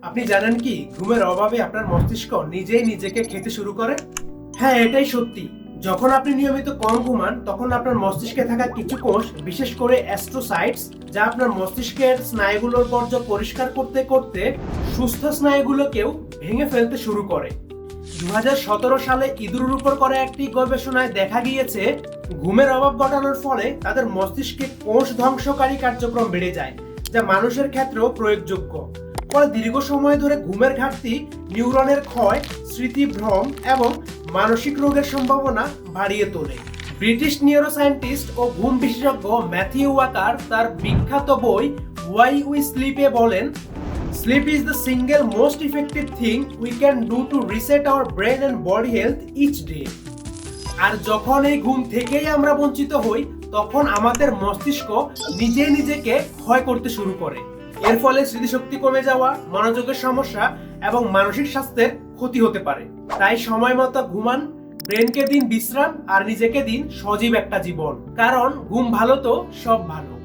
আপনি জানেন কি ঘুমের অভাবে আপনার মস্তিষ্ক নিজেই নিজেকে খেতে শুরু করে? হ্যাঁ, এটাই সত্যি। যখন আপনি নিয়মিত কম ঘুমান তখন আপনার মস্তিষ্কে থাকা কিছু কোষ, বিশেষ করে অ্যাস্ট্রোসাইটস, যা আপনার মস্তিষ্কের স্নায়ুগুলোর বর্জ্য পরিষ্কার করতে করতে সুস্থ স্নায়ুগুলোকেও ভেঙে ফেলতে শুরু করে। 2017 সালে ইঁদুরের উপর করা একটি গবেষণায় দেখা গিয়েছে ঘুমের অভাব ঘটানোর ফলে তাদের মস্তিষ্কে কোষ ধ্বংসকারী কার্যক্রম বেড়ে যায়, যা মানুষের ক্ষেত্রেও প্রয়োগযোগ্য। ফলে দীর্ঘ সময় ধরে ঘুমের ঘাটতি নিউরনের ক্ষয়, স্মৃতিভ্রম এবং মানসিক রোগের সম্ভাবনা বাড়িয়ে তোলে। ব্রিটিশ নিউরোসায়েন্টিস্ট ও ঘুম বিশেষজ্ঞ ম্যাথিউ ওয়াকার তার বিখ্যাত বই ওয়াই উই স্লিপে বলেন, "Sleep is the single most effective thing we can do to reset our brain and body health each day." আর যখন এই ঘুম থেকেই আমরা বঞ্চিত হই, তখন আমাদের মস্তিষ্ক নিজেই নিজেকে ক্ষয় করতে শুরু করে। এর ফলে স্মৃতিশক্তি কমে যাওয়া, মনোযোগের সমস্যা এবং মানসিক স্বাস্থ্যের ক্ষতি হতে পারে। তাই সময় মতো ঘুমান, ব্রেনকে দিন বিশ্রাম আর নিজেকে দিন সজীব একটা জীবন। কারণ ঘুম ভালো তো সব ভালো।